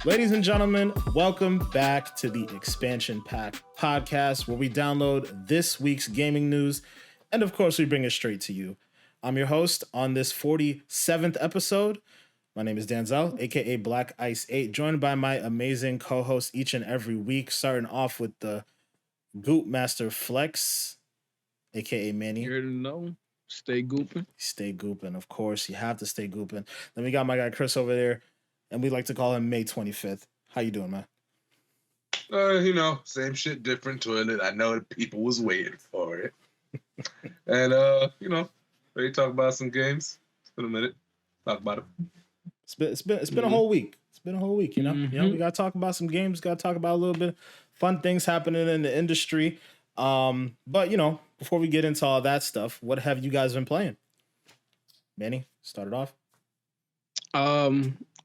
Ladies and gentlemen, welcome back to the Xpansion Pack podcast, where we download this week's gaming news, and of course, we bring it straight to you. I'm your host on this 47th episode. My name is Danzel, aka Black Ice 8, joined by my amazing co-host each and every week, starting off with the Goop Master Flex, aka Manny. You already know. Stay gooping. Stay gooping, of course. You have to stay gooping. Then we got my guy Chris over there, and we like to call him May 25th. How you doing, man? Same shit, different toilet. I know people was waiting for it. And ready to talk about some games. It's been a minute. Talk about it. It's been a whole week. It's been a whole week, you know? Mm-hmm. You know, we gotta talk about some games, gotta talk about a little bit of fun things happening in the industry. But before we get into all that stuff, what have you guys been playing? Manny, start it off.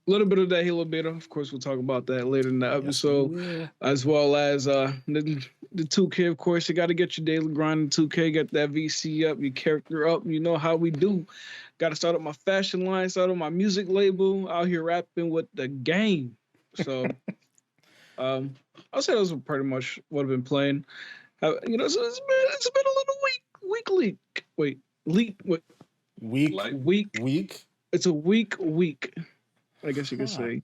A little bit of that Halo beta. Of course, we'll talk about that later in the episode, as well as the 2K. Of course, you got to get your daily grind in 2K, get that VC up, your character up. You know how we do. Got to start up my fashion line, start up my music label. Out here rapping with the game. So, I'll say those are pretty much what I've been playing. So it's been a little week leak. Wait, leak. What? Week. It's a week. I guess you could say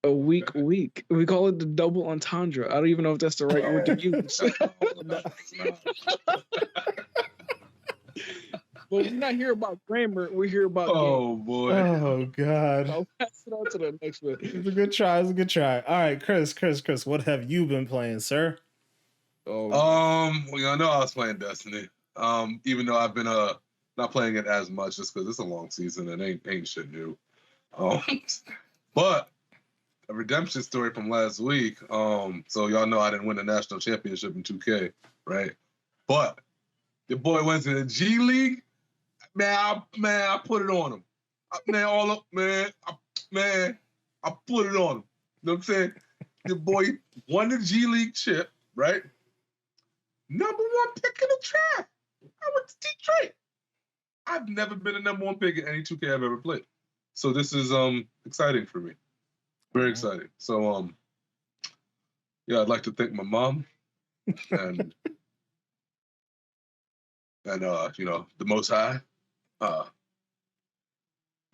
a week. We call it the double entendre. I don't even know if that's the right word to use. But we're not here about grammar. We're here about games. Boy. Oh God. I'll pass it on to the next one. It's a good try. All right, Chris, what have you been playing, sir? Well, I was playing Destiny. Even though I've been not playing it as much just because it's a long season and ain't shit new. But a redemption story from last week. So y'all know I didn't win the national championship in 2K, right? But your boy went to the G League. Man, I put it on him. I put it on him. You know what I'm saying? Your boy won the G League chip, right? Number one pick in the draft. I went to Detroit. I've never been a number one pick in any 2K I've ever played. So this is exciting for me. Very exciting. So I'd like to thank my mom and the Most High. I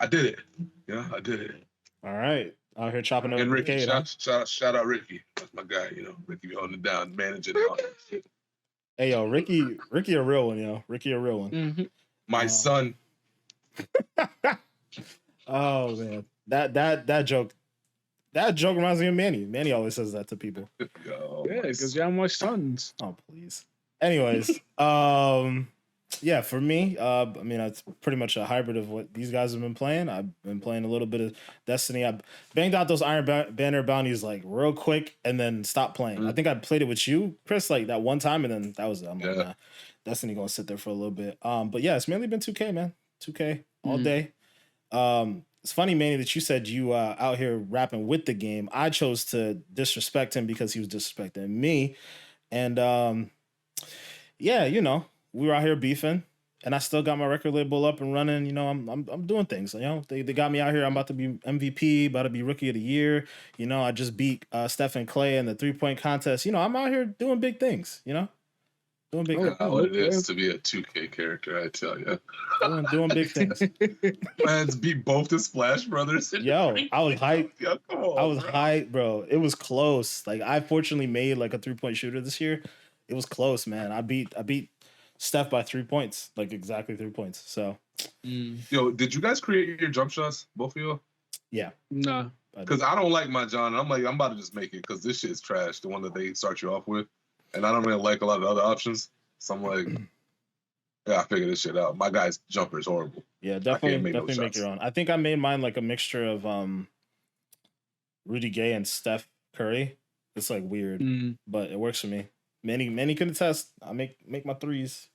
did it. Yeah, I did it. All right. Out here chopping up. And Ricky, shout out Ricky. That's my guy, Ricky holding it down, managing it all. Hey yo, Ricky a real one, yo. Ricky a real one. Mm-hmm. My son. Oh man. That joke reminds me of Manny. Manny always says that to people. Yeah, because y'all my sons. Oh please. Anyways, yeah, for me, it's pretty much a hybrid of what these guys have been playing. I've been playing a little bit of Destiny. I banged out those Iron Banner bounties like real quick and then stopped playing. I think I played it with you, Chris, like that one time, and then that was it. I'm like, nah, Destiny gonna sit there for a little bit. But yeah, it's mainly been 2K, man. 2K all day. It's funny, Manny, that you said you out here rapping with the game. I chose to disrespect him because he was disrespecting me. And we were out here beefing, and I still got my record label up and running. I'm doing things. They got me out here. I'm about to be MVP, about to be Rookie of the Year. I just beat Stephen Clay in the 3-point contest. I'm out here doing big things. Doing big things. How it is to be a 2K character, I tell you. Doing big things. Man's beat both the Splash Brothers. Yo, I was hyped. I was hyped, bro. It was close. Like I fortunately made like a 3-point shooter this year. It was close, man. I beat Steph by 3 points, like exactly 3 points. So, Yo, did you guys create your jump shots, both of y'all? Yeah. No. Because I don't like my John. I'm like, I'm about to just make it because this shit's trash, the one that they start you off with. And I don't really like a lot of other options. So I'm like, I figured this shit out. My guy's jumper is horrible. Yeah, definitely make your own. I think I made mine like a mixture of Rudy Gay and Steph Curry. It's like weird, but it works for me. Many can attest. I make my threes.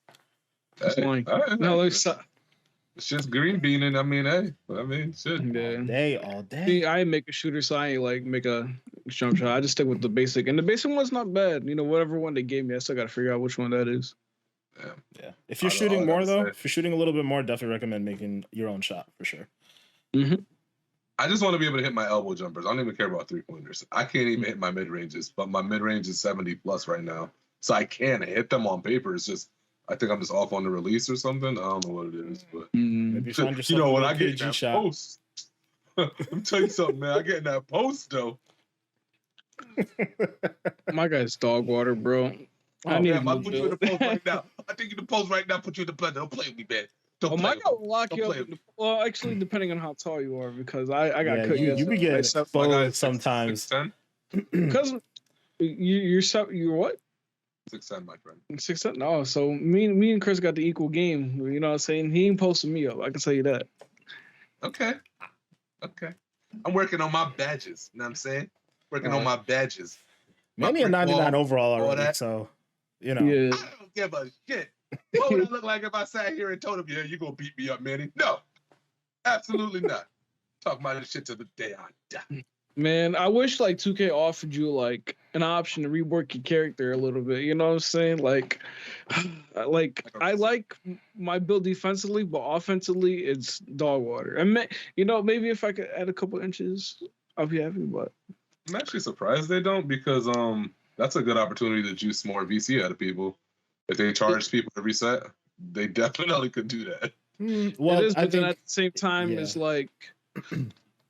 It's just green beaning. Shit. Yeah. All day. See, I make a shooter, so I ain't like make a jump shot. I just stick with the basic, and the basic one's not bad. Whatever one they gave me, I still got to figure out which one that is. Yeah. If you're shooting more though, if you're shooting a little bit more, definitely recommend making your own shot for sure. Mm-hmm. I just want to be able to hit my elbow jumpers. I don't even care about 3-pointers. I can't even hit my mid-ranges, but my mid-range is 70 plus right now. So I can hit them on paper. It's just, I think I'm just off on the release or something. I don't know what it is, but Maybe find yourself you know a what? little I get in KG that shot. post. Let me tell you something, man. I get in that post though. My guy's dog water, bro. Oh, man, I'll put you in the post right now. I think in the post right now, put you in the blender. Don't play with me, man. Don't play my with guy me. will lock you up. Well, actually, depending on how tall you are, because I got cut. You be getting exposed sometimes. 6'10", Because you're what? 6'10", my friend. 6'10". No, so me and Chris got the equal game. You know what I'm saying? He ain't posting me up. I can tell you that. Okay. I'm working on my badges. You know what I'm saying? Working on my badges. Maybe a 99 overall already, so, you know. Yeah. I don't give a shit. What would I look like if I sat here and told him, yeah, you're going to beat me up, Manny? No. Absolutely not. Talk about this shit to the day I die. Man, I wish like 2K offered you like an option to rework your character a little bit. You know what I'm saying? Like I like my build defensively, but offensively it's dog water. And maybe if I could add a couple inches, I'll be happy. But I'm actually surprised they don't, because that's a good opportunity to juice more VC out of people. If they charge people to reset, they definitely could do that. Well, it is, but then at the same time, it's like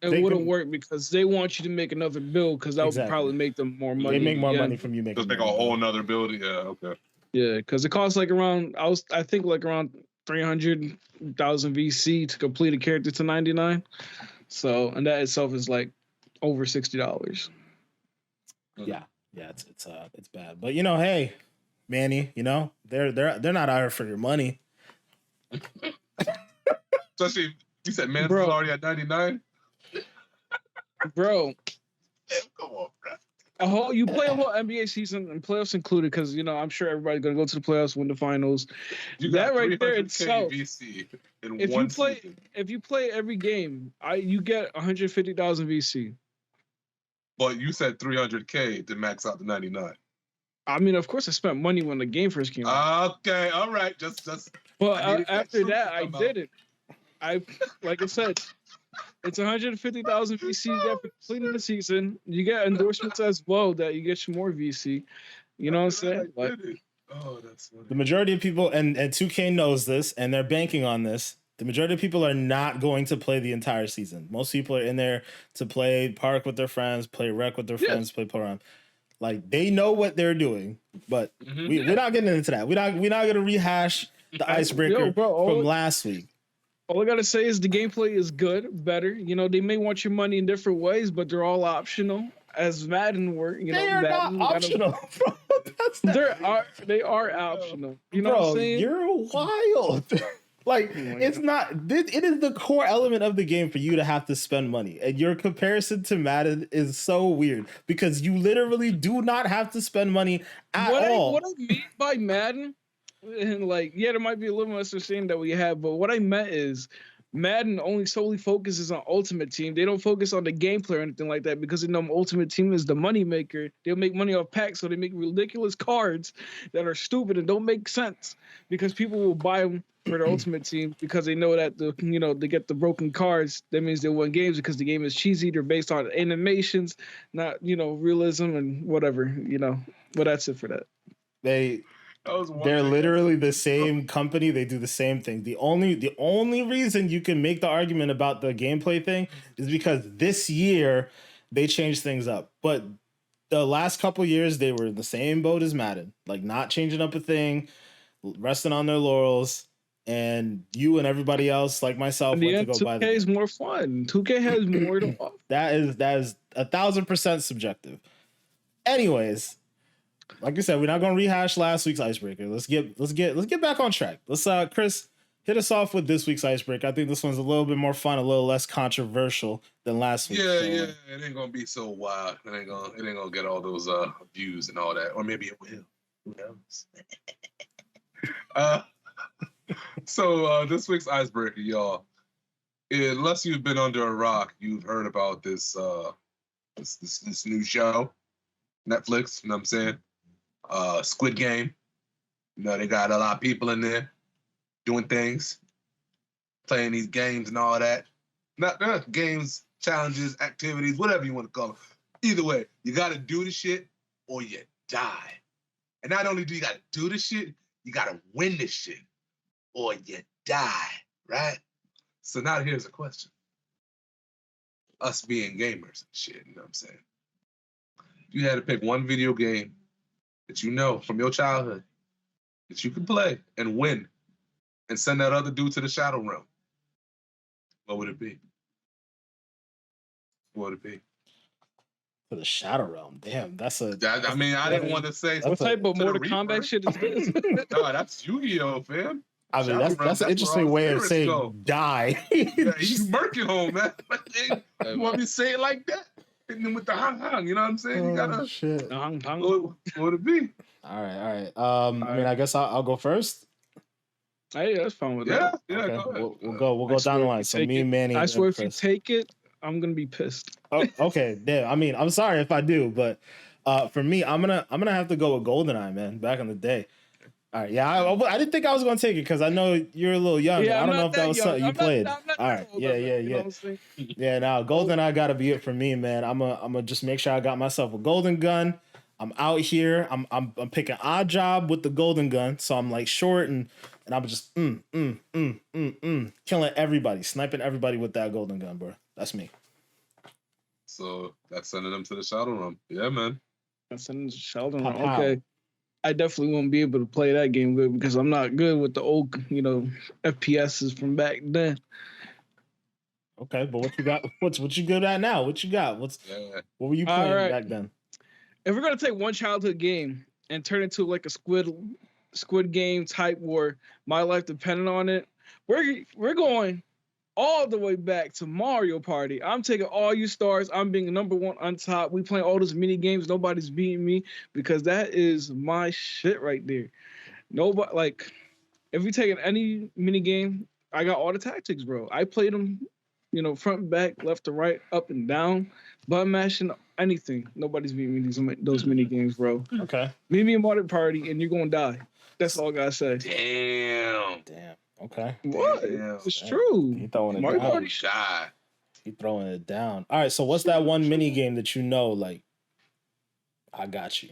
it wouldn't work because they want you to make another build because that would probably make them more money. They make more money from you making. Just make a whole nother build. Yeah, okay. Yeah, because it costs like around I think like around 300,000 VC to complete a character to 99. So, and that itself is like over $60. Yeah, it's bad. But you know, hey, Manny, you know they're not out here for your money. Especially, you said Man's already at 99. Bro, come on, bro. You play a whole NBA season and playoffs included, because you know I'm sure everybody's gonna go to the playoffs, win the finals. That right there itself. If you play every game, you get 150,000 VC. But you said 300K to max out the 99. I mean, of course, I spent money when the game first came out. Okay, all right, just. But after that, I did it. Like I said, it's 150,000 VC you get for completing the season. You get endorsements as well that you get more VC. You know what I'm saying? That's funny. The majority of people, and 2K knows this, and they're banking on this. The majority of people are not going to play the entire season. Most people are in there to play park with their friends, play rec with their friends, play pull around. Like, they know what they're doing, but we're not getting into that. We're not going to rehash the icebreaker from last week. All I gotta say is the gameplay is good, better. You know, they may want your money in different ways, but they're all optional. As Madden were, you know, they are Madden, not optional. They are optional. You know what I'm saying? You're wild. Like, it's not. It is the core element of the game for you to have to spend money, and your comparison to Madden is so weird because you literally do not have to spend money at all. What I mean by Madden, and like, there might be a little misunderstanding that we have, but what I meant is Madden only solely focuses on Ultimate Team. They don't focus on the gameplay or anything like that because they know Ultimate Team is the money maker. They'll make money off packs, so they make ridiculous cards that are stupid and don't make sense because people will buy them for their Ultimate Team because they know that they get the broken cards. That means they win games because the game is cheesy. They're based on animations, not realism and whatever. But that's it for that. They're literally the same company. They do the same thing. The only reason you can make the argument about the gameplay thing is because this year they changed things up. But the last couple years they were in the same boat as Madden, like not changing up a thing, resting on their laurels. And you and everybody else, like myself, went to go buy 2K is more fun. 2K has more to offer. That is 1,000% subjective. Anyways. Like I said, we're not going to rehash last week's icebreaker. Let's get back on track. Let's Chris, hit us off with this week's icebreaker. I think this one's a little bit more fun, a little less controversial than last week. Yeah, it ain't gonna be so wild. It ain't gonna get all those views and all that, or maybe it will. Who knows? So this week's icebreaker, y'all. Unless you've been under a rock, you've heard about this this new show, Netflix. You know what I'm saying? Squid Game. They got a lot of people in there doing things, playing these games and all that. Not games challenges, activities, whatever you want to call them. Either way, you got to do the shit or you die. And not only do you got to do the shit, you got to win the shit or you die, right? So now here's a question. Us being gamers and shit, you know what I'm saying? You had to pick one video game that you know from your childhood that you could play and win and send that other dude to the Shadow Realm. What would it be? What would it be? For the Shadow Realm. Damn, that's a... I mean, I didn't want to say... What type of Mortal Kombat shit is this? No, that's Yu-Gi-Oh, fam. I mean, that's an interesting way of saying die. Yeah, you murking home, man. You want me to say it like that? And then with the hang, you know what I'm saying? You gotta... shit. What would it be? All right. I mean, I guess I'll go first. Hey, that's fine with that. Yeah, Okay. go ahead. We'll go down the line. So me and Manny. I swear, if you take it, I'm gonna be pissed. Oh, okay. Damn. I mean, I'm sorry if I do, but for me, I'm gonna have to go with GoldenEye, man. Back in the day. All right. Yeah, I didn't think I was gonna take it because I know you're a little young. Yeah, I don't know if that was something you played. I'm not All right. Yeah. You know what I'm saying? Yeah. Now GoldenEye gotta be it for me, man. I'm gonna just make sure I got myself a golden gun. I'm out here. I'm picking odd job with the golden gun, so I'm like short and I'm just killing everybody, sniping everybody with that golden gun, bro. That's me. So that's sending them to the Shadow Realm. Yeah, man. That's sending them to the Shadow Realm. Okay. I definitely won't be able to play that game good because I'm not good with the old, FPSs from back then. Okay, but what you got? What you good at now? What you got? What were you playing back then? If we're gonna take one childhood game and turn it into like a Squid Game type where my life depended on it, we're going all the way back to Mario Party. I'm taking all you stars. I'm being number one on top. We playing all those mini games. Nobody's beating me because that is my shit right there. Nobody if we take any mini game, I got all the tactics, bro. I played them, front, back, left to right, up and down, button mashing, anything. Nobody's beating me those mini games, bro. Okay. Meet me in Mario Party and you're gonna die. That's all I gotta say. Damn. Okay. What? Damn. It's true. He throwing it Mario down. Party. He throwing it down. All right. So what's that one mini game that I got you?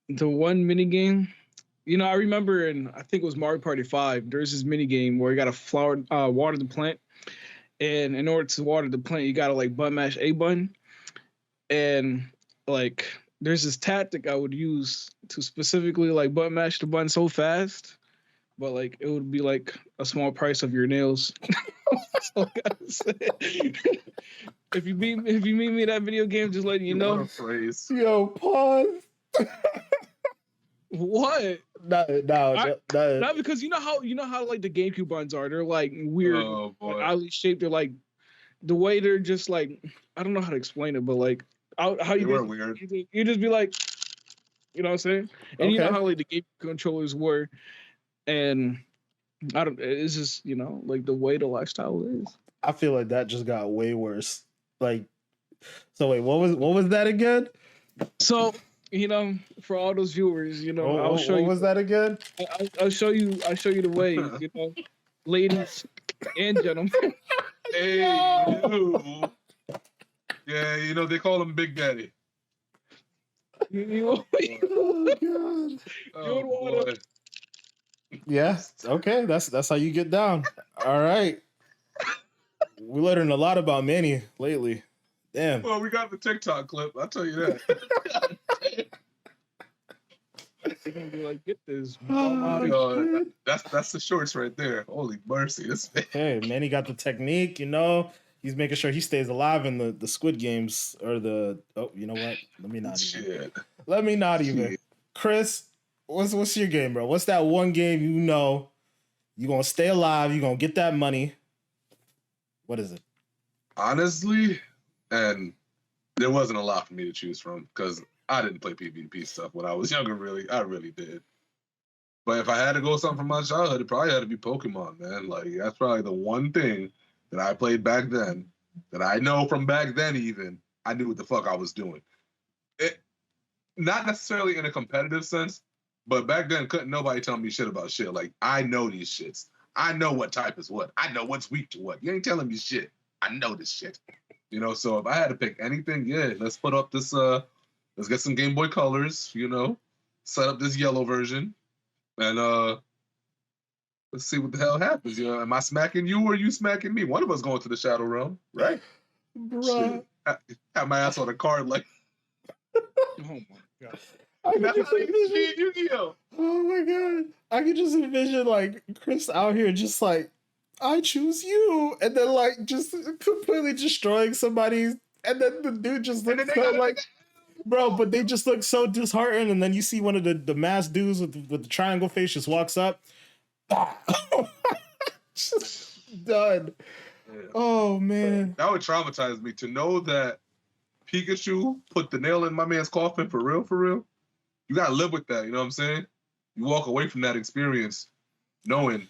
The one mini game, I remember I think it was Mario Party 5. There's this mini game where you got to water the plant, and in order to water the plant, you got to button mash A button, and there's this tactic I would use to specifically button mash the button so fast. But it would be a small price of your nails. That's all I gotta say. If you meet me in that video game, just letting you know. Yo, pause. What? No, because you know how the GameCube buttons are. They're weird, oddly shaped. They're the way they're just I don't know how to explain it, but how you were weird. You just be you know what I'm saying? And you know how the game controllers were. And it's just, the way the lifestyle is. I feel like that just got way worse. So wait, what was that again? So, for all those viewers, I'll show you. What was that again? I'll show you the ways, ladies and gentlemen. Hey, yeah, they call him Big Daddy. Oh, God. Oh, boy. Yeah. Okay. That's how you get down. All right. We learning a lot about Manny lately. Damn. Well, we got the TikTok clip. I'll tell you that. They're gonna be get this. Oh, that's the shorts right there. Holy mercy. Hey, Manny got the technique. He's making sure he stays alive in the Squid Games or the. Oh, you know what? Let me not even. Chris. What's your game, bro? What's that one game you're gonna stay alive, you're gonna get that money? What is it? Honestly, and there wasn't a lot for me to choose from because I didn't play PvP stuff when I was younger, really. I really did. But if I had to go something from my childhood, it probably had to be Pokemon, man. That's probably the one thing that I played back then that I know from back then even, I knew what the fuck I was doing. It, not necessarily in a competitive sense, but back then, couldn't nobody tell me shit about shit. I know these shits. I know what type is what. I know what's weak to what. You ain't telling me shit. I know this shit. You know, so if I had to pick anything, yeah, let's put up this let's get some Game Boy Colors, you know, set up this yellow version, and let's see what the hell happens. You know, am I smacking you or are you smacking me? One of us going to the Shadow Realm, right? Bruh. Have my ass on a card like Oh my god. I can that's just how they used to be envision. in Yu-Gi-Oh! Oh my god. I can just envision like Chris out here just like, I choose you, and then like just completely destroying somebody, and then the dude just And then looks they so got like, bro, but they just look so disheartened, and then you see one of the masked dudes with the triangle face just walks up. Just done. Yeah. Oh man. That would traumatize me to know that Pikachu put the nail in my man's coffin for real, for real. You gotta live with that, you know what I'm saying? You walk away from that experience knowing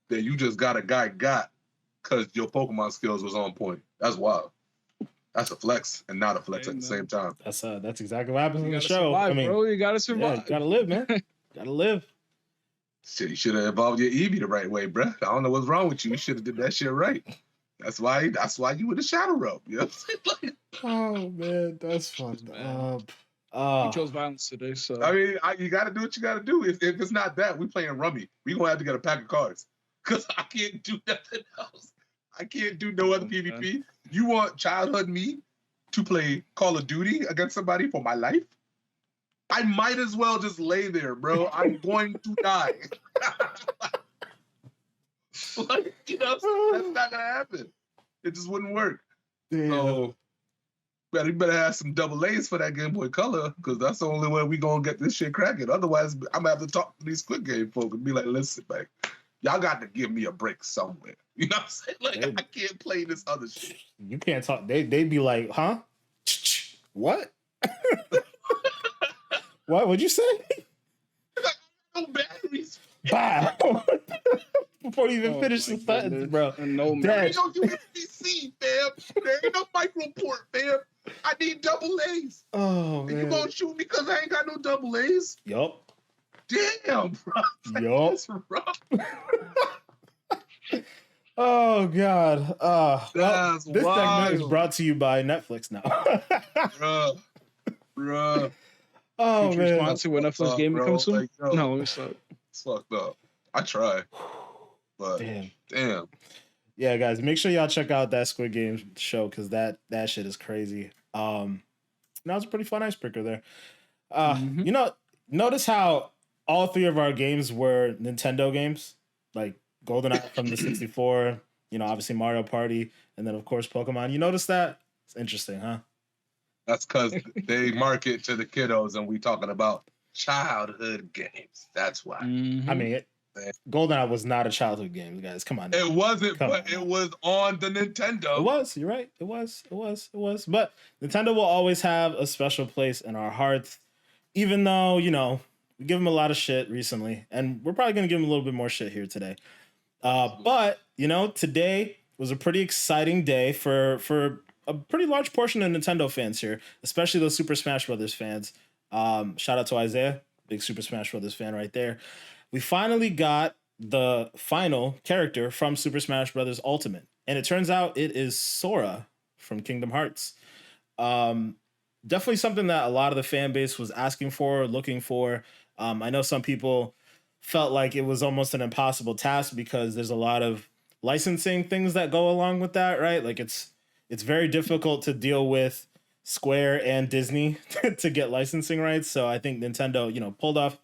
that you just got a guy because your Pokemon skills was on point. That's wild. That's a flex and not a flex at the same time. That's exactly what happens You in the gotta show. survive, I mean, bro. You gotta yeah, survive. gotta live, man. Gotta live. Shit, you should have evolved your Eevee the right way, bruh. I don't know what's wrong with you. You should have did that shit right. That's why you were the Shadow Realm. You know what I'm saying? Oh man, that's fucked up. He chose violence today, so I mean, you got to do what you got to do. If it's not that, we playing rummy. We gonna have to get a pack of cards because I can't do nothing else. I can't do no other PvP. You want childhood me to play Call of Duty against somebody for my life? I might as well just lay there, bro. I'm going to die. Like, you know, that's not gonna happen. It just wouldn't work. Damn. So you better have some double A's for that Game Boy Color, because that's the only way we gonna get this shit cracking. Otherwise, I'm gonna have to talk to these Quick Game folk and be like, listen, man, y'all got to give me a break somewhere. You know what I'm saying? Like, I can't play this other shit. You can't talk. They'd be like, huh? What? What would you say? No batteries. Wow. Before you even finish the sentence, bro. No, man. There ain't no USB-C, fam. There ain't no micro port, fam. I need double A's. Oh, And man. you gonna shoot me because I ain't got no double A's? Yup. Damn, bro. Yup. That's rough. Oh, God. Well, That's this segment is wild. brought to you by Netflix now. Bruh. Oh, Future man. sponsor when Netflix Fuck, game bro. comes soon. Like, yo, No, let me stop. It's fucked up. I try. But damn. Yeah, guys, make sure y'all check out that Squid Game show because that shit is crazy. That was a pretty fun icebreaker there. You know, notice how all three of our games were Nintendo games, like GoldenEye from the 64. You know, obviously Mario Party, and then of course Pokemon. You notice that? It's interesting, huh? That's because they market to the kiddos, and we talking about childhood games. That's why. I mean, GoldenEye was not a childhood game, guys. Come on. It wasn't, but it was on the Nintendo. It was. You're right. It was. But Nintendo will always have a special place in our hearts, even though, you know, we give them a lot of shit recently, and we're probably going to give them a little bit more shit here today. But, you know, today was a pretty exciting day for a pretty large portion of Nintendo fans here, especially those Super Smash Brothers fans. Shout out to Isaiah, big Super Smash Brothers fan right there. We finally got the final character from Super Smash Brothers Ultimate, and it turns out it is Sora from Kingdom Hearts. Definitely something that a lot of the fan base was asking for, looking for. I know some people felt like it was almost an impossible task because there's a lot of licensing things that go along with that, right? Like it's very difficult to deal with Square and Disney to get licensing rights. So I think Nintendo, you know, pulled off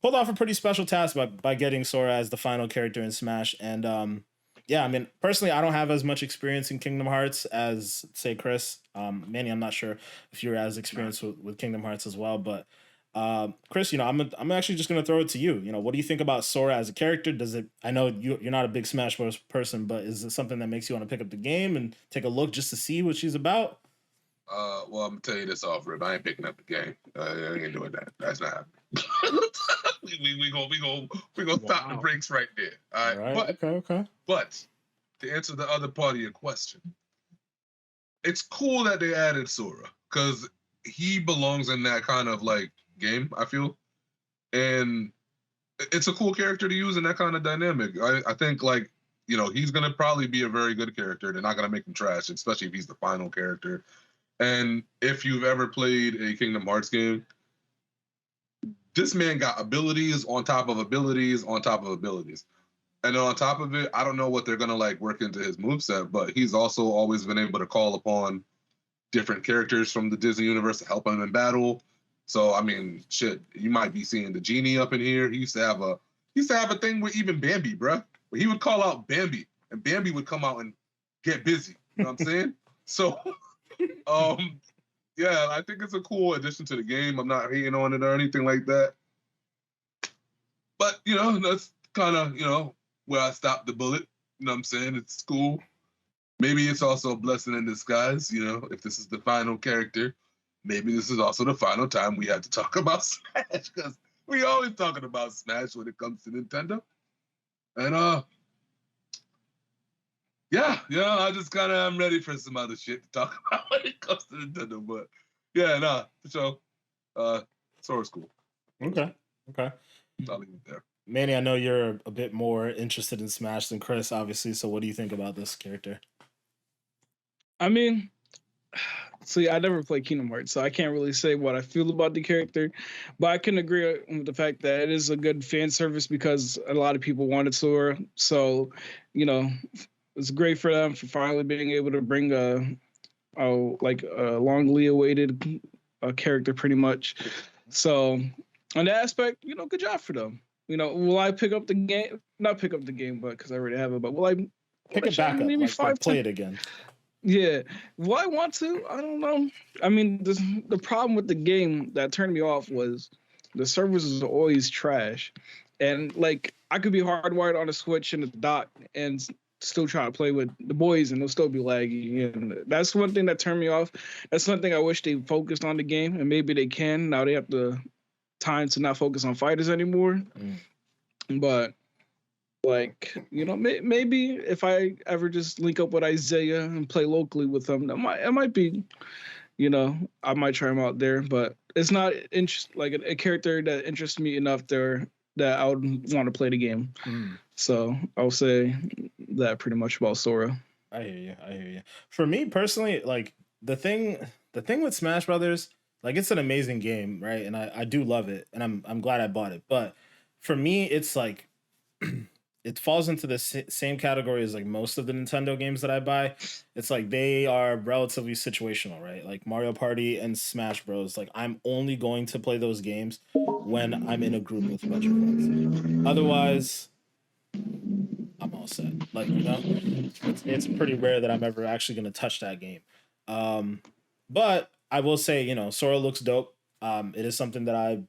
a pretty special task by getting Sora as the final character in Smash. And yeah, I mean, personally, I don't have as much experience in Kingdom Hearts as, say, Chris. Manny, I'm not sure if you're as experienced with Kingdom Hearts as well, but Chris, you know, I'm actually just gonna throw it to you. You know, what do you think about Sora as a character? Does it? I know you're not a big Smash Bros. Person, but is it something that makes you want to pick up the game and take a look just to see what she's about? Well, I'm gonna tell you this off rip. I ain't picking up the game. I ain't doing that. That's not happening. we gonna stop the brakes right there. All right. Okay. But to answer the other part of your question, it's cool that they added Sora because he belongs in that kind of like game, I feel, and it's a cool character to use in that kind of dynamic. I think like you know, he's gonna probably be a very good character. They're not gonna make him trash, especially if he's the final character. And if you've ever played a Kingdom Hearts game, this man got abilities on top of abilities on top of abilities. And then on top of it, I don't know what they're gonna like work into his moveset, but he's also always been able to call upon different characters from the Disney universe to help him in battle. So I mean, shit, you might be seeing the genie up in here. He used to have a thing with even Bambi, bruh, where he would call out Bambi, and Bambi would come out and get busy. You know what I'm saying? So, yeah, I think it's a cool addition to the game. I'm not hating on it or anything like that. But you know, that's kind of where I stopped the bullet. You know what I'm saying? It's cool. Maybe it's also a blessing in disguise, you know, if this is the final character, maybe this is also the final time we have to talk about Smash, because we always talking about Smash when it comes to Nintendo. And yeah, I just kind of am ready for some other shit to talk about when it comes to Nintendo. But yeah, nah, for sure. Sora's cool. Okay. I'll leave it there. Manny, I know you're a bit more interested in Smash than Chris, obviously. So, what do you think about this character? I mean, see, I never played Kingdom Hearts, so I can't really say what I feel about the character. But I can agree with the fact that it is a good fan service because a lot of people wanted Sora. So, you know, it's great for them for finally being able to bring a longly awaited character, pretty much. So, on that aspect, you know, good job for them. You know, will I pick up the game? Not pick up the game, but because I already have it. But will I pick it back up? Maybe like play it again. Yeah. Will I want to? I don't know. I mean, the problem with the game that turned me off was the servers are always trash, and like I could be hardwired on a Switch and a dock and still try to play with the boys, and they'll still be laggy. And that's one thing that turned me off. That's something I wish they focused on the game, and maybe they can. Now they have the time to not focus on fighters anymore. But like, you know, maybe if I ever just link up with Isaiah and play locally with him, it might be, you know, I might try him out there. But it's not like a character that interests me enough there that I would want to play the game. So I'll say that pretty much about Sora. I hear you. For me personally, like the thing with Smash Brothers, like it's an amazing game, right? And I do love it, and I'm glad I bought it. But for me, it's like it falls into the same category as like most of the Nintendo games that I buy. It's like they are relatively situational, right? Like Mario Party and Smash Bros. Like I'm only going to play those games when I'm in a group with a bunch of friends. Otherwise, I'm all set. Like, you know, it's pretty rare that I'm ever actually going to touch that game. But I will say, you know, Sora looks dope. It is something that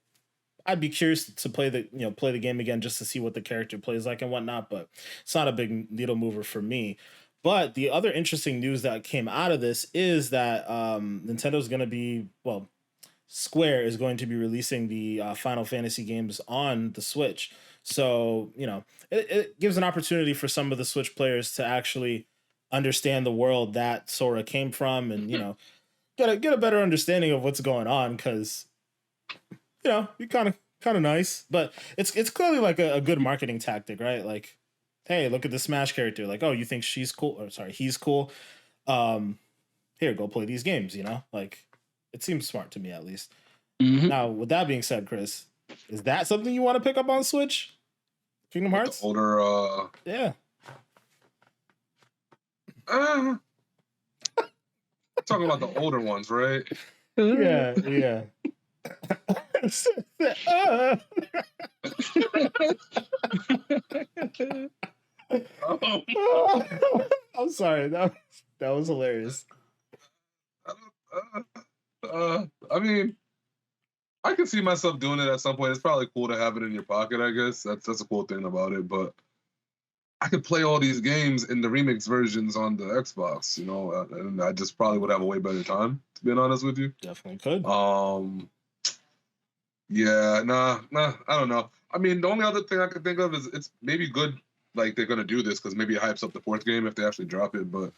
I'd be curious to play the game again just to see what the character plays like and whatnot, but it's not a big needle mover for me. But the other interesting news that came out of this is that Nintendo's going to be, well, Square is going to be releasing the Final Fantasy games on the Switch. So, you know, it gives an opportunity for some of the Switch players to actually understand the world that Sora came from and, you know, get a better understanding of what's going on, because you know, you're kind of nice, but it's clearly like a good marketing tactic, right? Like, hey, look at the Smash character. Like, oh, you think she's cool? Or sorry, he's cool. Here, go play these games. You know, like it seems smart to me at least. Now, with that being said, Chris, is that something you want to pick up on Switch? Kingdom Hearts? The older, yeah. Talking about the older ones, right? Yeah. I'm sorry. That was hilarious. I mean, I can see myself doing it at some point. It's probably cool to have it in your pocket, I guess. That's a cool thing about it. But I could play all these games in the remix versions on the Xbox, you know, and I just probably would have a way better time, to be honest with you. Definitely could. Yeah, nah, I don't know. I mean, the only other thing I could think of is it's maybe good, like they're gonna do this because maybe it hypes up the fourth game if they actually drop it. But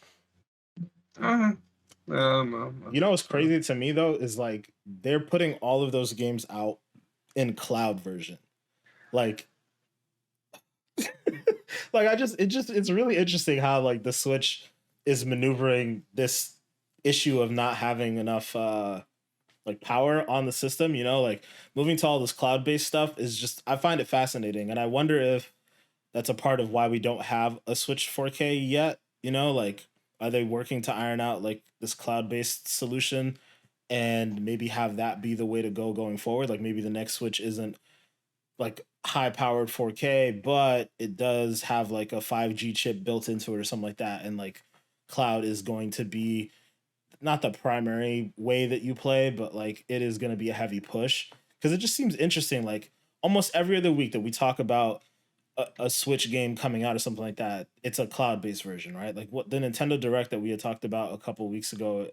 no. You know what's crazy to me though is like they're putting all of those games out in cloud version, like Like it's really interesting how like the Switch is maneuvering this issue of not having enough like power on the system, you know, like moving to all this cloud-based stuff is just, I find it fascinating. And I wonder if that's a part of why we don't have a Switch 4K yet, you know, like are they working to iron out like this cloud-based solution and maybe have that be the way to go going forward? Like maybe the next Switch isn't like high powered 4K, but it does have like a 5G chip built into it or something like that. And like cloud is going to be not the primary way that you play, but like it is going to be a heavy push because it just seems interesting. Like almost every other week that we talk about a Switch game coming out or something like that, it's a cloud based version, right? Like what the Nintendo Direct that we had talked about a couple weeks ago,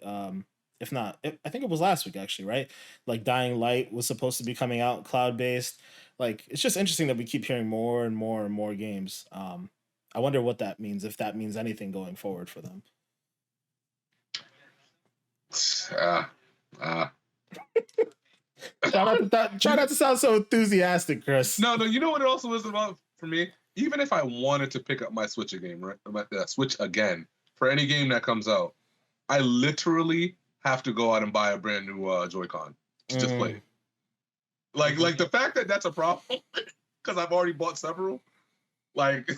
if not, I think it was last week actually, right? Like Dying Light was supposed to be coming out cloud based. Like it's just interesting that we keep hearing more and more and more games. I wonder what that means, if that means anything going forward for them. Try not to sound so enthusiastic, Chris. No, you know what it also is about for me? Even if I wanted to pick up my Switch again, right? Switch again for any game that comes out, I literally have to go out and buy a brand new Joy-Con to just play it. Like the fact that that's a problem because I've already bought several. Like,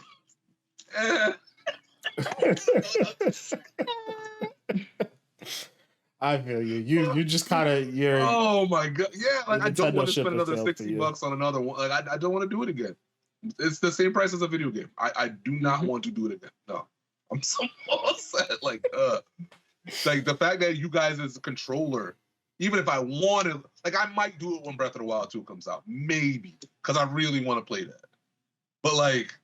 I feel you. You just kind of you're. Oh my god! Yeah, like I don't want to spend another $60 on another one. Like I don't want to do it again. It's the same price as a video game. I do not want to do it again. No, I'm so upset. Like the fact that you guys as a controller. Even if I wanted, like, I might do it when Breath of the Wild 2 comes out. Maybe. Because I really want to play that. But, like,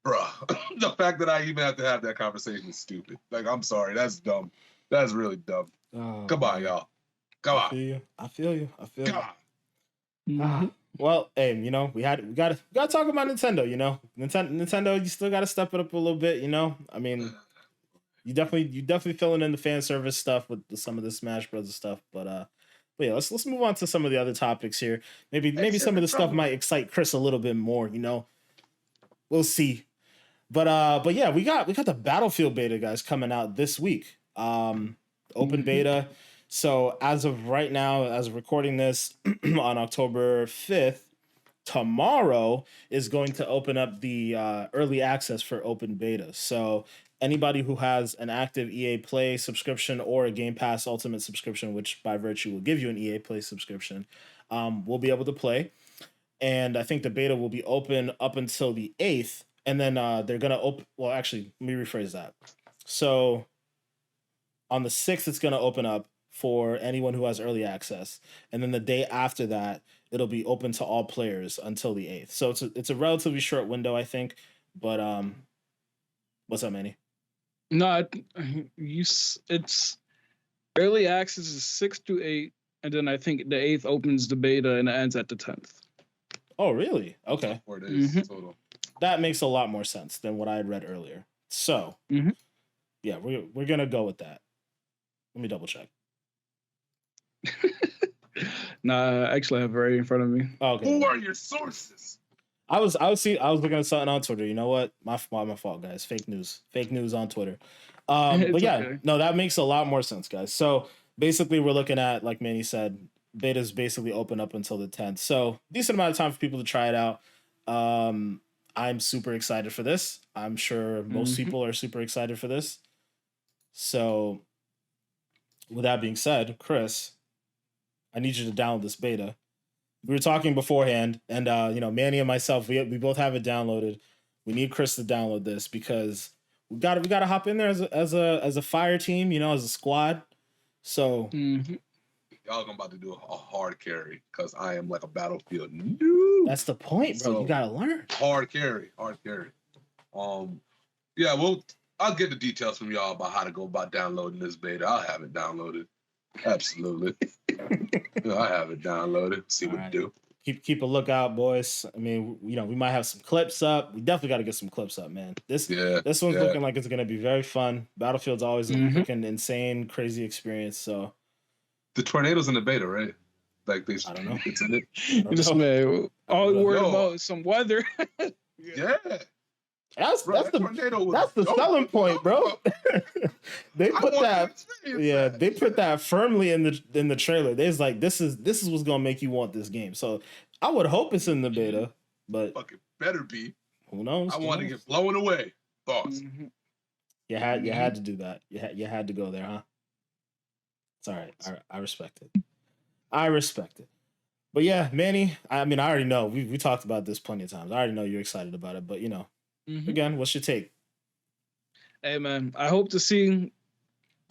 bruh, the fact that I even have to have that conversation is stupid. Like, I'm sorry. That's dumb. That's really dumb. Come on, y'all. Come on. I feel you. Come on. Well, hey, you know, we gotta talk about Nintendo, you know. Nintendo, you still gotta step it up a little bit, you know. I mean, you definitely filling in the fan service stuff with some of the Smash Brothers stuff, but yeah, let's move on to some of the other topics here. Maybe some of the stuff might excite Chris a little bit more, you know. We'll see. But yeah, we got the Battlefield beta, guys, coming out this week. Open beta. So as of right now, as of recording this on October 5th, tomorrow is going to open up the early access for open beta. So anybody who has an active EA Play subscription or a Game Pass Ultimate subscription, which by virtue will give you an EA Play subscription, will be able to play. And I think the beta will be open up until the 8th. And then they're going to open... Well, actually, let me rephrase that. So on the 6th, it's going to open up for anyone who has early access. And then the day after that, it'll be open to all players until the 8th. So it's a relatively short window, I think. But what's up, Manny? No, it's early access is 6 to 8, and then I think the 8th opens the beta and it ends at the 10th. Oh, really? Okay. 4 days total. That makes a lot more sense than what I had read earlier. So, yeah, we're gonna go with that. Let me double check. Nah, actually, I have it right in front of me. Okay. Who are your sources? I was looking at something on Twitter. You know what? My fault, guys. Fake news on Twitter. But yeah, okay. No, that makes a lot more sense, guys. So basically, we're looking at, like Manny said, beta's basically open up until the 10th. So decent amount of time for people to try it out. I'm super excited for this. I'm sure most people are super excited for this. So with that being said, Chris, I need you to download this beta. We were talking beforehand, and you know, Manny and myself, we both have it downloaded. We need Chris to download this because we gotta hop in there as a fire team, you know, as a squad. So y'all about to do a hard carry because I am like a Battlefield noob. That's the point, bro. So, you gotta learn. Hard carry. Yeah, well, I'll get the details from y'all about how to go about downloading this beta. I'll have it downloaded. Absolutely. I have it downloaded. See what to do. Keep a lookout, boys. I mean, you know, we might have some clips up. We definitely got to get some clips up, man. This one's looking like it's gonna be very fun. Battlefield's always a freaking insane, crazy experience. So the tornadoes in the beta, right? Like I don't know. It's in it. This man, all we worried about is some weather. Yeah. That's tornado was that's the dope. selling point, bro. They I put want that. to experience Yeah, that. they put that firmly in the trailer. There's like this is what's gonna make you want this game. So I would hope it's in the beta, but Fucking better be. who knows? I Who want to knows? get blown away. Thoughts? You had to do that. You had to go there, huh? It's all right. I respect it. I respect it. But yeah, Manny, I mean, I already know. We talked about this plenty of times. I already know you're excited about it. But, again, what's your take? Hey, man, I hope to see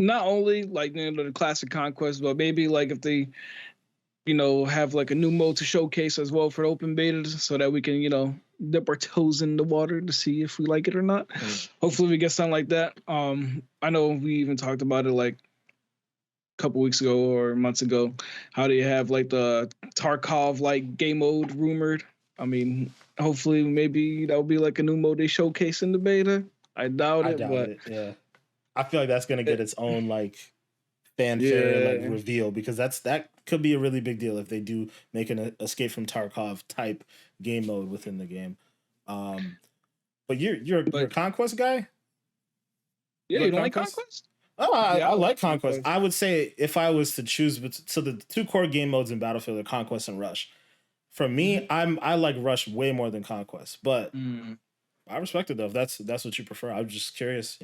not only, like, the classic Conquest, but maybe, like, if they, have, like, a new mode to showcase as well for the open betas so that we can, dip our toes in the water to see if we like it or not. Hopefully we get something like that. I know we even talked about it, like, couple weeks ago or months ago. How do you have like the Tarkov like game mode rumored? I mean, hopefully maybe that'll be like a new mode they showcase in the beta. I doubt it. Yeah. I feel like that's gonna get its own like fanfare like reveal because that could be a really big deal if they do make an Escape from Tarkov type game mode within the game. But you're a Conquest guy? Yeah, you don't like Conquest? Oh, I like Conquest. I would say if I was to choose, so the two core game modes in Battlefield are Conquest and Rush. For me, I like Rush way more than Conquest, but I respect it though. If that's what you prefer, I'm just curious.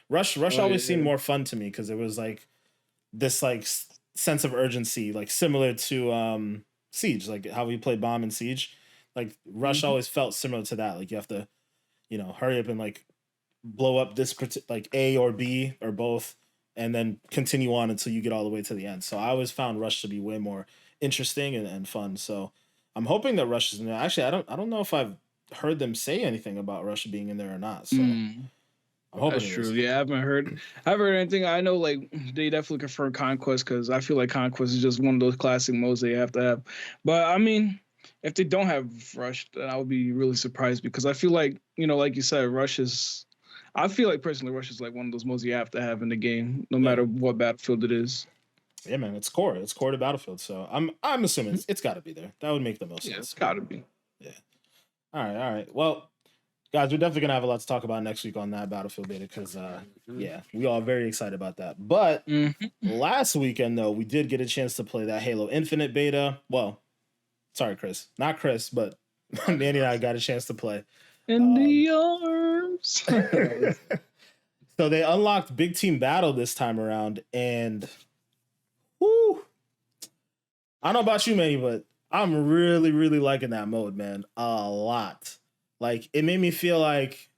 Rush always seemed more fun to me because it was like this like sense of urgency, like similar to Siege, like how we play Bomb and Siege. Like Rush always felt similar to that. Like you have to, hurry up and like blow up this like A or B or both, and then continue on until you get all the way to the end. So I always found Rush to be way more interesting and fun. So I'm hoping that Rush is in there. Actually, I don't know if I've heard them say anything about Rush being in there or not. So I'm hoping that's true. Yeah, I haven't heard anything. I know like they definitely confirmed Conquest because I feel like Conquest is just one of those classic modes they have to have. But I mean, if they don't have Rush, then I would be really surprised because I feel like like you said, I feel like personally, Rush is like one of those modes you have to have in the game, no matter what Battlefield it is. Yeah, man, it's core. It's core to Battlefield. So I'm assuming it's got to be there. That would make the most sense. It's got to be. Yeah. All right. Well, guys, we're definitely gonna have a lot to talk about next week on that Battlefield beta because we all very excited about that. But last weekend though, we did get a chance to play that Halo Infinite beta. Well, sorry, Chris, not Chris, but Manny and I got a chance to play. In the arms. So they unlocked Big Team Battle this time around, and whoo, I don't know about you, Manny, but I'm really, really liking that mode, man, a lot. Like it made me feel like,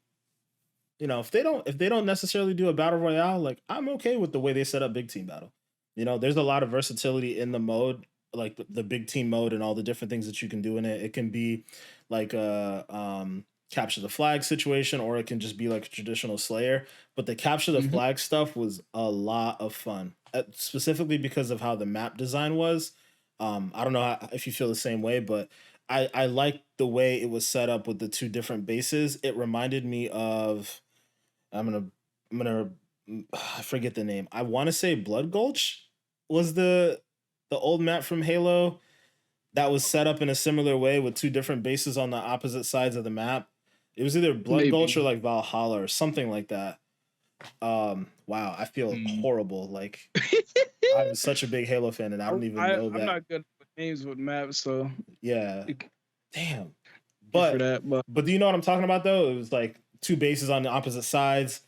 if they don't necessarily do a battle royale, like I'm okay with the way they set up Big Team Battle. There's a lot of versatility in the mode, like the big team mode and all the different things that you can do in it. It can be like a capture the flag situation, or it can just be like a traditional Slayer. But the capture the flag stuff was a lot of fun, specifically because of how the map design was. I don't know if you feel the same way, but I like the way it was set up with the two different bases. It reminded me of I forget the name. I want to say Blood Gulch was the old map from Halo that was set up in a similar way with two different bases on the opposite sides of the map. It was either Blood Gulch or like Valhalla or something like that. Wow, I feel horrible. Like I'm such a big Halo fan and I don't even know that. I'm not good with names with maps, so yeah. Damn. But do you know what I'm talking about though? It was like two bases on the opposite sides.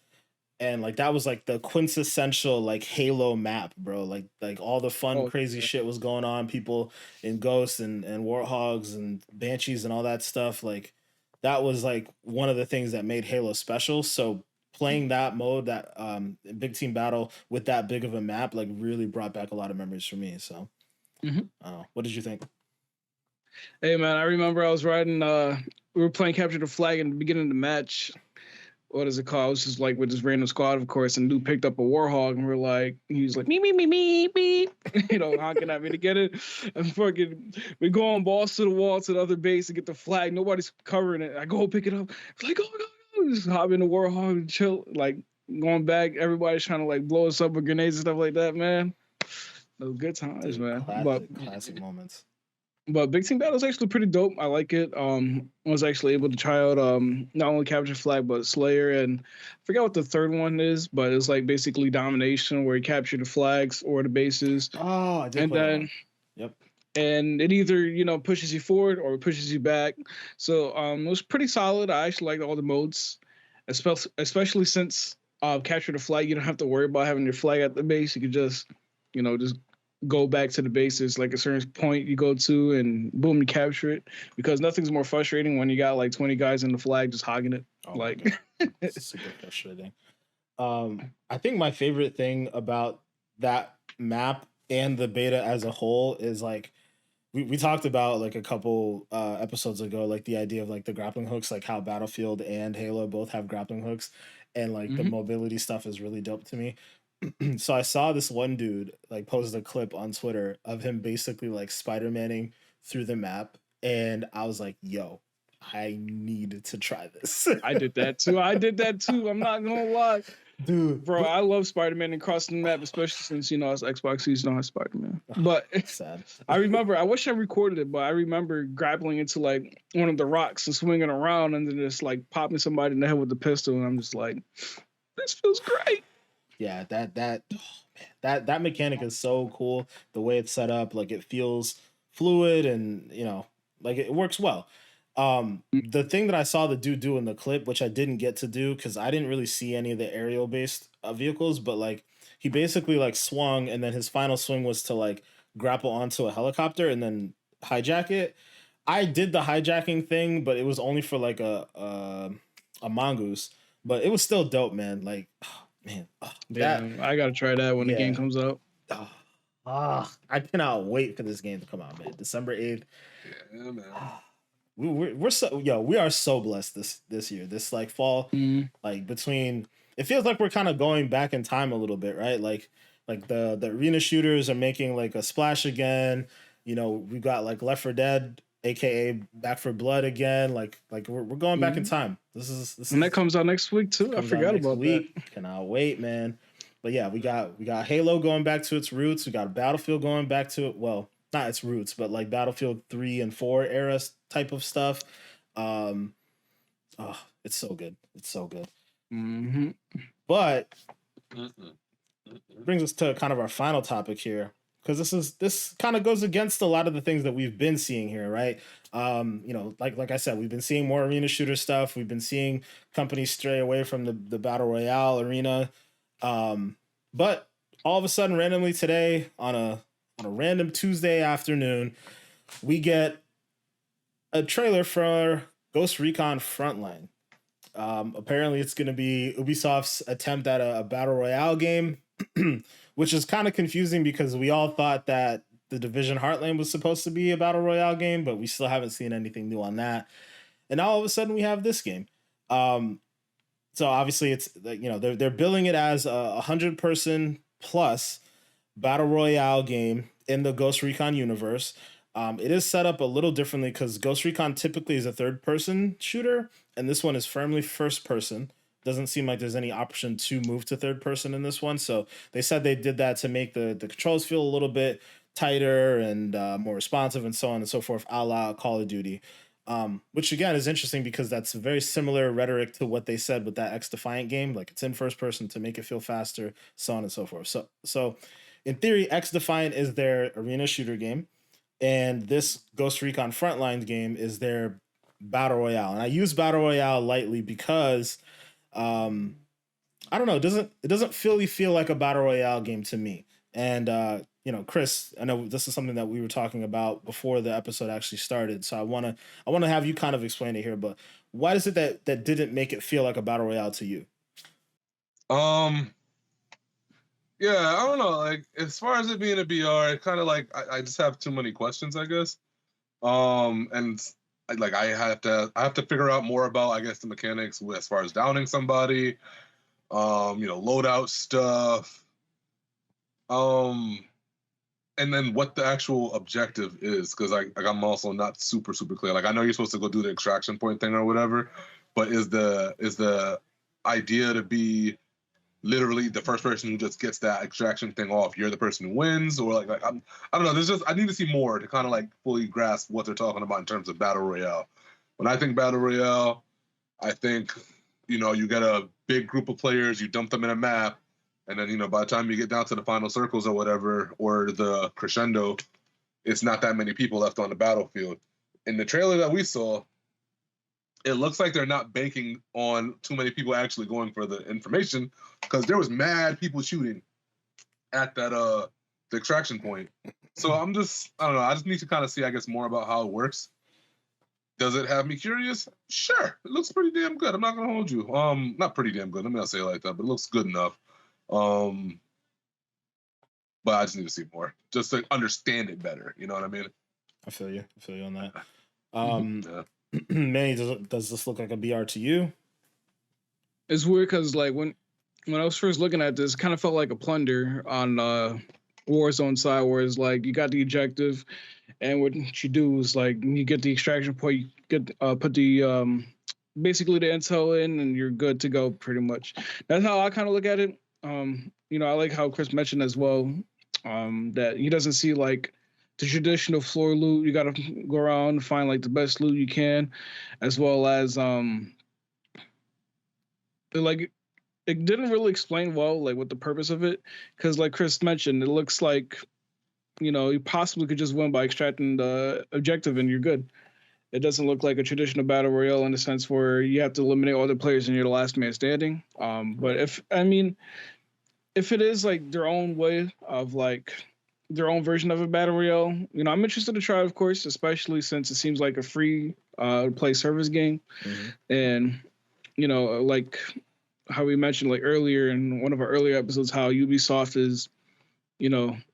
And like that was like the quintessential like Halo map, bro. Like all the fun, crazy shit was going on. People in Ghosts and Warthogs and Banshees and all that stuff. Like that was like one of the things that made Halo special. So playing that mode, that Big Team Battle with that big of a map, like really brought back a lot of memories for me. So, what did you think? Hey man, I remember I was riding. We were playing Capture the Flag in the beginning of the match. What is it called? I was just like with this random squad, of course, and dude picked up a Warhog, and we're like, he was like, me, honking at me to get it. And fucking, we go on balls to the wall to the other base to get the flag. Nobody's covering it. I go pick it up. It's like, go. Just hop in the Warhog and chill. Like, going back, everybody's trying to like blow us up with grenades and stuff like that, man. Those good times, man. Classic moments. But Big Team Battle is actually pretty dope. I like it. I was actually able to try out not only Capture Flag but Slayer, and I forget what the third one is, but it's like basically domination where you capture the flags or the bases. Oh, I did and play that then one. Yep. and it either pushes you forward or pushes you back. So it was pretty solid. I actually liked all the modes, especially since capture the flag. You don't have to worry about having your flag at the base. You could just just go back to the bases like a certain point you go to and boom you capture it, because nothing's more frustrating when you got like 20 guys in the flag just hogging it. Oh, like super frustrating. I think my favorite thing about that map and the beta as a whole is like we talked about like a couple episodes ago, like the idea of like the grappling hooks, like how Battlefield and Halo both have grappling hooks, and like the mobility stuff is really dope to me. So I saw this one dude like posted a clip on Twitter of him basically like Spider-Manning through the map, and I was like, yo, I need to try this. I did that too. I'm not gonna lie. Dude, bro, I love Spider-Man and crossing the map, especially since it's Xbox season don't have Spider-Man. But sad. I remember, I wish I recorded it, but I remember grappling into like one of the rocks and swinging around and then just like popping somebody in the head with the pistol, and I'm just like, this feels great. Yeah, that mechanic is so cool. The way it's set up, like it feels fluid, and like it works well. The thing that I saw the dude do in the clip, which I didn't get to do because I didn't really see any of the aerial based vehicles, but like he basically like swung, and then his final swing was to like grapple onto a helicopter and then hijack it. I did the hijacking thing, but it was only for like a mongoose, but it was still dope, man. Like, oh, man, I gotta try that when the game comes out. I cannot wait for this game to come out, man. December 8th. Yeah, man. We are so blessed this year. This like fall, like between it feels like we're kind of going back in time a little bit, right? Like the arena shooters are making like a splash again. We've got like Left 4 Dead, aka Back 4 Blood again. Like we're going back in time. This is and that comes out next week too. I forgot about that. Cannot wait, man. But yeah, we got Halo going back to its roots. We got Battlefield going back to it. Well, not its roots, but like Battlefield 3 and 4 era type of stuff. It's so good. It's so good. But brings us to kind of our final topic here, because this kind of goes against a lot of the things that we've been seeing here, right? Like I said, we've been seeing more arena shooter stuff. We've been seeing companies stray away from the battle royale arena. But all of a sudden, randomly today, on a random Tuesday afternoon, we get a trailer for Ghost Recon Frontline. Apparently, it's going to be Ubisoft's attempt at a battle royale game, which is kind of confusing because we all thought that the Division Heartland was supposed to be a battle royale game, but we still haven't seen anything new on that. And now all of a sudden, we have this game. So obviously, it's they're billing it as a 100-person plus battle royale game in the Ghost Recon universe. It is set up a little differently because Ghost Recon typically is a third-person shooter, and this one is firmly first-person. Doesn't seem like there's any option to move to third-person in this one, so they said they did that to make the controls feel a little bit tighter and more responsive and so on and so forth, a la Call of Duty. Which again is interesting because that's very similar rhetoric to what they said with that X-Defiant game. Like it's in first-person to make it feel faster, so on and so forth. So in theory, X-Defiant is their arena shooter game, and this Ghost Recon Frontline game is their battle royale. And I use battle royale lightly because I don't know, it doesn't feel like a battle royale game to me. And Chris, I know this is something that we were talking about before the episode actually started, so I want to have you kind of explain it here. But why is it that didn't make it feel like a battle royale to you? Yeah, I don't know. Like, as far as it being a BR, it kind of like I just have too many questions, I guess. And I have to figure out more about, I guess, the mechanics as far as downing somebody, loadout stuff, and then what the actual objective is, because I'm also not super clear. Like, I know you're supposed to go do the extraction point thing or whatever, but is the idea to be literally the first person who just gets that extraction thing off, you're the person who wins, or like I don't know. There's just I need to see more to kind of like fully grasp what they're talking about in terms of battle royale. When I think battle royale, I think you get a big group of players, you dump them in a map, and then by the time you get down to the final circles or whatever, or the crescendo, it's not that many people left on the battlefield. In the trailer that we saw, it looks like they're not banking on too many people actually going for the information, because there was mad people shooting at that the extraction point. So I don't know. I just need to kind of see, I guess, more about how it works. Does it have me curious? Sure. It looks pretty damn good. I'm not gonna hold you. Not pretty damn good. Let me not say it like that, but it looks good enough. But I just need to see more, just to understand it better. You know what I mean? I feel you on that. Yeah. Manny, does this look like a BR to you? It's weird because like when I was first looking at this, it kind of felt like a plunder on Warzone side, where it's like you got the objective, and what you do is like you get the extraction point, you get put the basically the intel in, and you're good to go pretty much. That's how I kind of look at it. I like how Chris mentioned as well that he doesn't see like the traditional floor loot. You got to go around and find like the best loot you can, as well as like it didn't really explain well like what the purpose of it, because like Chris mentioned, it looks like you possibly could just win by extracting the objective and you're good. It doesn't look like a traditional battle royale in the sense where you have to eliminate all the players and you're the last man standing. But if it is like their own way of like their own version of a battle royale, I'm interested to try, of course, especially since it seems like a free play service game. And like how we mentioned like earlier in one of our earlier episodes, how Ubisoft is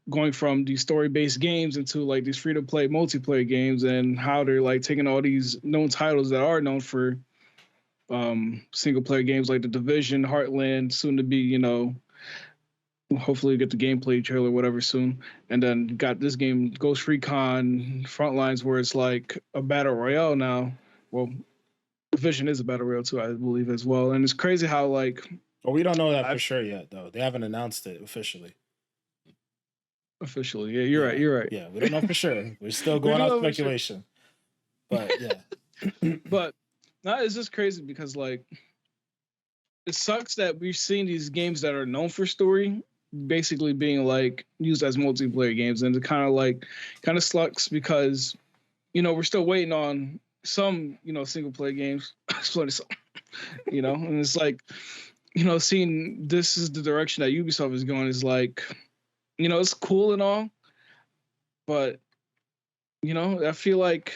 going from these story-based games into like these free-to-play multiplayer games, and how they're like taking all these known titles that are known for single-player games like The Division, Heartland, soon to be, hopefully get the gameplay trailer or whatever soon, and then got this game Ghost Recon Frontlines, where it's like a battle royale now. Well, Division is a battle royale too, I believe, as well. And it's crazy how like we don't know that for sure yet, though. They haven't announced it officially. Yeah, you're right. Yeah, we don't know for sure. We're still going on speculation. But yeah. But it's just crazy because like it sucks that we've seen these games that are known for story basically being like used as multiplayer games, and it kind of sucks because we're still waiting on some single player games. And it's like seeing this is the direction that Ubisoft is going is like it's cool and all, but I feel like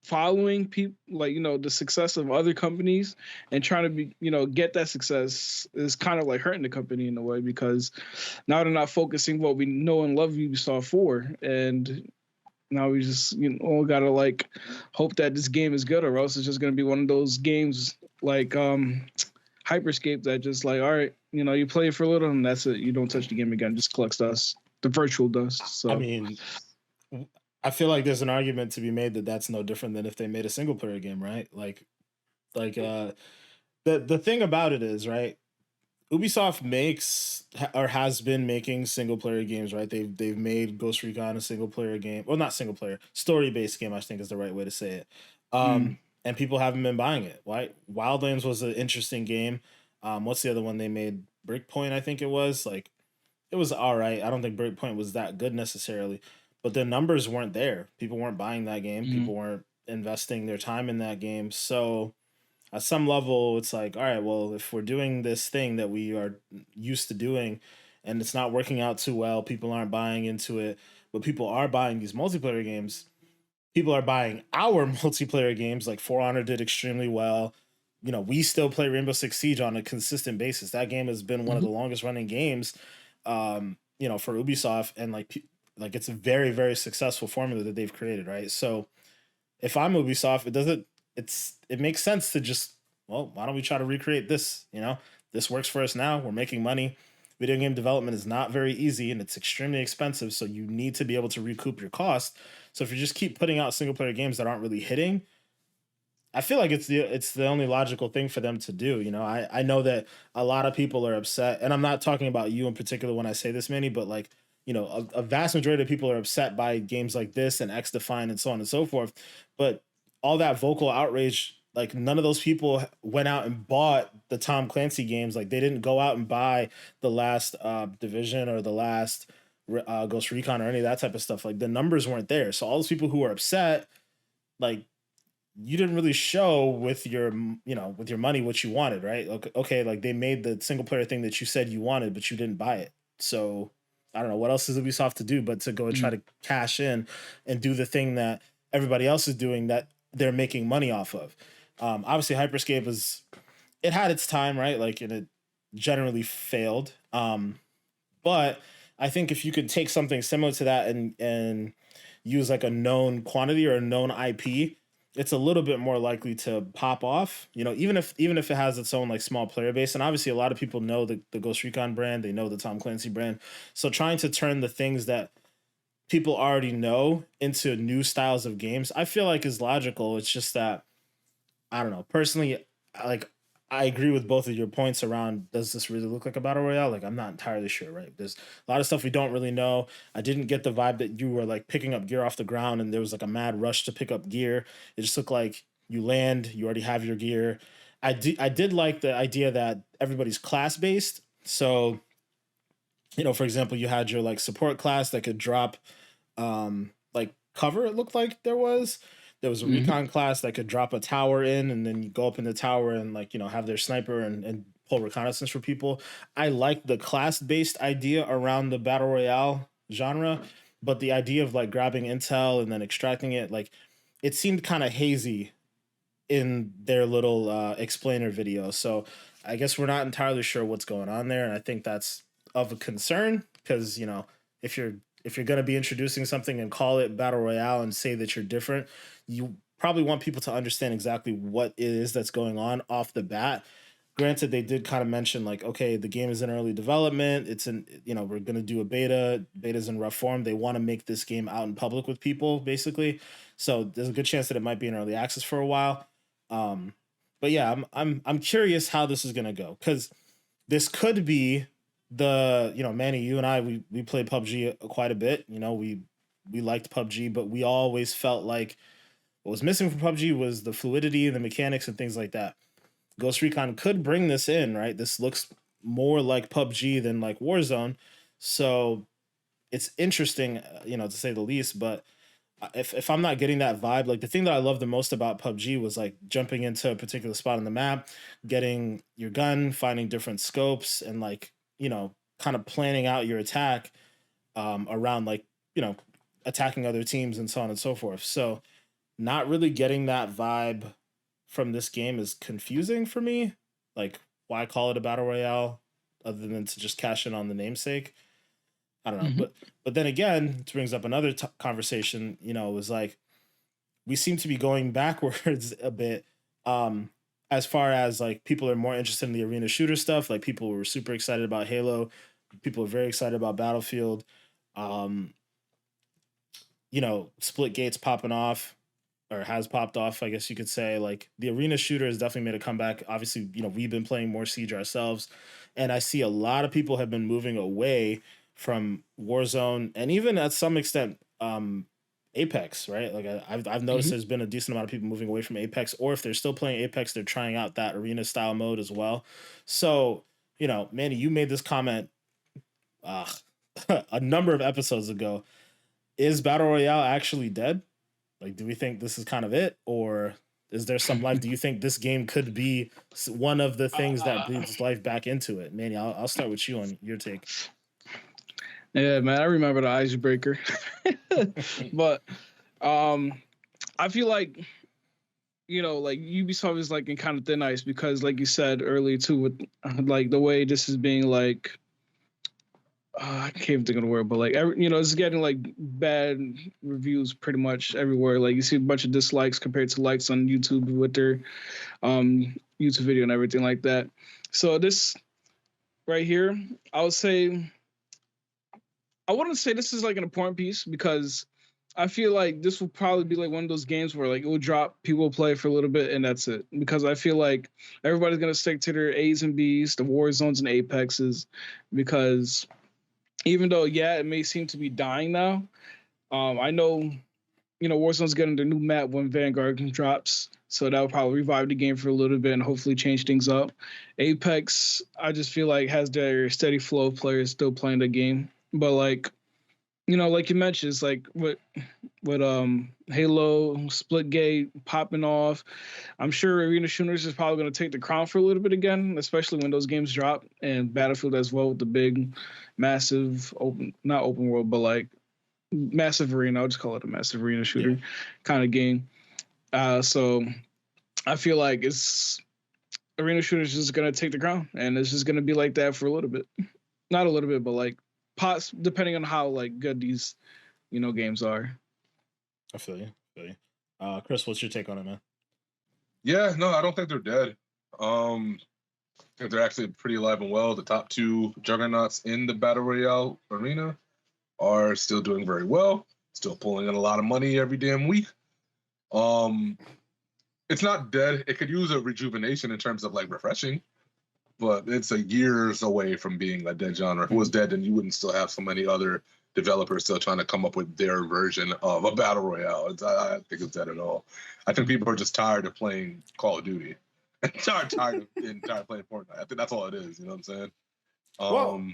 following people like the success of other companies and trying to be get that success is kind of like hurting the company in a way, because now they're not focusing what we know and love Ubisoft for, and now we just all gotta like hope that this game is good, or else it's just gonna be one of those games like Hyperscape that just like, all right, you play it for a little and that's it. You don't touch the game again. Just collects dust, the virtual dust. So I mean, I feel like there's an argument to be made that that's no different than if they made a single player game, right? The thing about it is, right, Ubisoft makes or has been making single player games, right? They've made Ghost Recon a single player game. Well, not single player, story based game, I think is the right way to say it. And people haven't been buying it, right? Wildlands was an interesting game. What's the other one they made? Breakpoint, I think it was. Like, it was all right. I don't think Breakpoint was that good necessarily, but the numbers weren't there. People weren't buying that game. People weren't investing their time in that game. So at some level, it's like, all right, well, if we're doing this thing that we are used to doing and it's not working out too well, people aren't buying into it, but people are buying these multiplayer games. People are buying our multiplayer games. Like For Honor did extremely well. We still play Rainbow Six Siege on a consistent basis. That game has been one of the longest running games, for Ubisoft, and like it's a very, very successful formula that they've created, right? So if I'm Ubisoft, it makes sense to just, well, why don't we try to recreate this? This works for us now. We're making money. Video game development is not very easy and it's extremely expensive. So you need to be able to recoup your cost. So if you just keep putting out single player games that aren't really hitting, I feel like it's the only logical thing for them to do. You know, I know that a lot of people are upset, and I'm not talking about you in particular when I say this, Manny, but like, you know, a vast majority of people are upset by games like this and X Define and so on and so forth. But all that vocal outrage, like none of those people went out and bought the Tom Clancy games. Like they didn't go out and buy the last Division or the last Ghost Recon or any of that type of stuff. Like the numbers weren't there. So all those people who were upset, like you didn't really show with your, you know, with your money what you wanted, right? Okay, like they made the single player thing that you said you wanted, but you didn't buy it. So I don't know what else is Ubisoft to do but to go and try to cash in and do the thing that everybody else is doing that they're making money off of. Obviously, Hyperscape it had its time, right? Like, and it generally failed. But I think if you could take something similar to that and use like a known quantity or a known IP, it's a little bit more likely to pop off. You know, even if it has its own like small player base, and obviously a lot of people know the Ghost Recon brand, they know the Tom Clancy brand. So trying to turn the things that people already know into new styles of games, I feel like is logical. It's just that I don't know. Personally, like I agree with both of your points around does this really look like a battle royale? Like I'm not entirely sure, right? There's a lot of stuff we don't really know. I didn't get the vibe that you were like picking up gear off the ground and there was like a mad rush to pick up gear. It just looked like you land, you already have your gear. I did like the idea that everybody's class based. So, you know, for example, you had your like support class that could drop like cover, it looked like there was a recon class that could drop a tower in and then you go up in the tower and like, you know, have their sniper and pull reconnaissance for people. I like the class based idea around the battle royale genre, but the idea of like grabbing intel and then extracting it, like it seemed kind of hazy in their little explainer video. So I guess we're not entirely sure what's going on there. And I think that's of a concern because, you know, if you're going to be introducing something and call it battle royale and say that you're different, you probably want people to understand exactly what it is that's going on off the bat. Granted, they did kind of mention like, okay, the game is in early development. It's in, you know, we're going to do a beta. Beta's in rough form. They want to make this game out in public with people, basically. So there's a good chance that it might be in early access for a while. But yeah, I'm curious how this is going to go because this could be you know, Manny, you and I, we played PUBG quite a bit. You know, we liked PUBG, but we always felt like what was missing from PUBG was the fluidity, the mechanics, and things like that. Ghost Recon could bring this in, right? This looks more like PUBG than like Warzone, so it's interesting, you know, to say the least. But if I'm not getting that vibe, like the thing that I love the most about PUBG was like jumping into a particular spot on the map, getting your gun, finding different scopes, and like, you know, kind of planning out your attack around like, you know, attacking other teams and so on and so forth. So not really getting that vibe from this game is confusing for me. Like, why call it a battle royale other than to just cash in on the namesake? I don't know. But then again, it brings up another conversation. You know, it was like we seem to be going backwards a bit. As far as like people are more interested in the arena shooter stuff, like people were super excited about Halo, people are very excited about Battlefield. You know, Split Gates popping off or has popped off, I guess you could say. Like the arena shooter has definitely made a comeback. Obviously, you know, we've been playing more Siege ourselves, and I see a lot of people have been moving away from Warzone and even at some extent Apex, right? Like I've noticed there's been a decent amount of people moving away from Apex, or if they're still playing Apex, they're trying out that arena style mode as well. So, you know, Manny, you made this comment a number of episodes ago. Is Battle Royale actually dead? Like, do we think this is kind of it, or is there some life? Do you think this game could be one of the things that breathes life back into it? Manny, I'll start with you on your take. Yeah, man, I remember the icebreaker. But I feel like, you know, like Ubisoft is like in kind of thin ice because, like you said earlier too, with like the way this is being like, I can't even think of the word, but like you know, it's getting like bad reviews pretty much everywhere. Like you see a bunch of dislikes compared to likes on YouTube with their YouTube video and everything like that. So this right here, I wouldn't say this is like an important piece because I feel like this will probably be like one of those games where like it will drop, people will play for a little bit, and that's it. Because I feel like everybody's gonna stick to their A's and B's, the war zones and apexes, because even though it may seem to be dying now, I know Warzone's getting the new map when Vanguard drops, so that will probably revive the game for a little bit and hopefully change things up. Apex, I just feel like has their steady flow of players still playing the game, but like like you mentioned, it's like with Halo, Splitgate popping off. I'm sure Arena Shooters is probably going to take the crown for a little bit again, especially when those games drop, and Battlefield as well with the big, massive not open world, but like massive arena. I'll just call it a massive arena shooter kind of game. So I feel like it's Arena Shooters is going to take the crown, and it's just going to be like that for a little bit. Not a little bit, but like depending on how like good these games are. I feel you. Chris, what's your take on it, man? Yeah, no, I don't think they're dead. I think they're actually pretty alive and well. The top two juggernauts in the Battle Royale arena are still doing very well, still pulling in a lot of money every damn week. It's not dead. It could use a rejuvenation in terms of like refreshing, but it's a years away from being a dead genre. If it was dead, then you wouldn't still have so many other developers still trying to come up with their version of a battle royale. I don't think it's dead at all. I think people are just tired of playing Call of Duty. tired of playing Fortnite. I think that's all it is. You know what I'm saying? Well,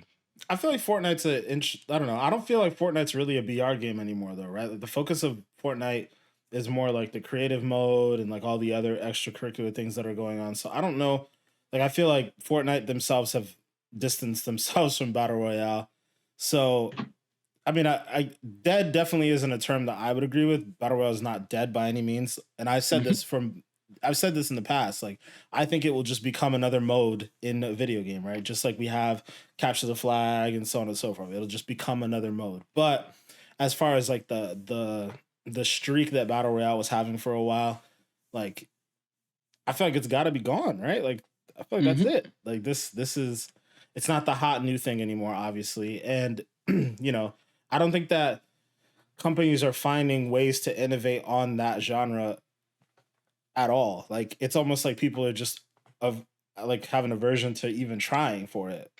I feel like Fortnite's I don't know. I don't feel like Fortnite's really a BR game anymore, though, right? Like the focus of Fortnite is more like the creative mode and like all the other extracurricular things that are going on. So I don't know. Like I feel like Fortnite themselves have distanced themselves from Battle Royale. So, I mean, I dead definitely isn't a term that I would agree with. Battle Royale is not dead by any means. And I've said this in the past. Like, I think it will just become another mode in a video game, right? Just like we have capture the flag and so on and so forth. It'll just become another mode. But as far as like the streak that Battle Royale was having for a while, like I feel like it's got to be gone, right? Like I feel like that's it. Like this is it's not the hot new thing anymore, obviously. And I don't think that companies are finding ways to innovate on that genre at all. Like it's almost like people are just like having an aversion to even trying for it.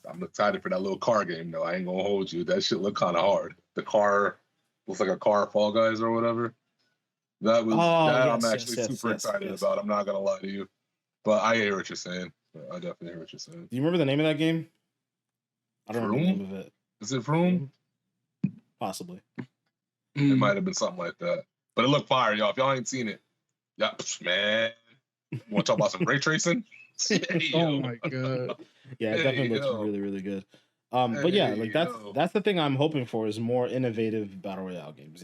I'm excited for that little car game though. I ain't gonna hold you. That shit look kind of hard. The car looks like a car Fall Guys or whatever. I'm actually super excited about. I'm not gonna lie to you, but I hear what you're saying. I definitely hear what you're saying. Do you remember the name of that game? I don't remember the name of it. Is it Vroom? Possibly. It might have been something like that. But it looked fire, y'all. If y'all ain't seen it, yeah, man. You want to talk about some ray tracing? Oh my god. Yeah, it definitely looks really, really good. But yeah, like that's the thing I'm hoping for is more innovative battle royale games.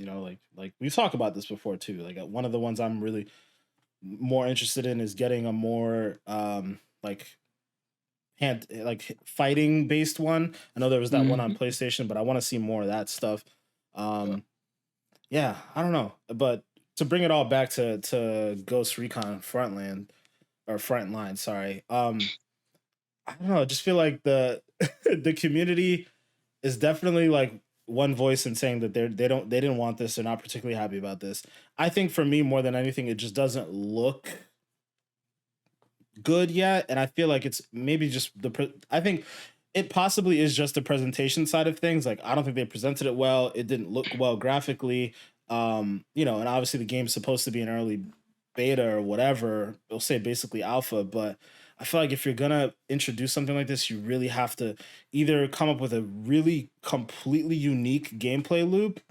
Like we've talked about this before too. Like one of the ones I'm really more interested in is getting a more fighting based one. I know there was that one on PlayStation, but I want to see more of that stuff. Yeah, I don't know, but to bring it all back to Ghost Recon Frontline, sorry. I don't know. I just feel like the community is definitely like one voice in saying that they didn't want this. They're not particularly happy about this. I think for me, more than anything, it just doesn't look good yet. And I feel like it's maybe just I think it possibly is just the presentation side of things. Like, I don't think they presented it well. It didn't look well graphically. And obviously the game's supposed to be an early beta or whatever. They'll say basically alpha, but I feel like if you're gonna introduce something like this, you really have to either come up with a really completely unique gameplay loop,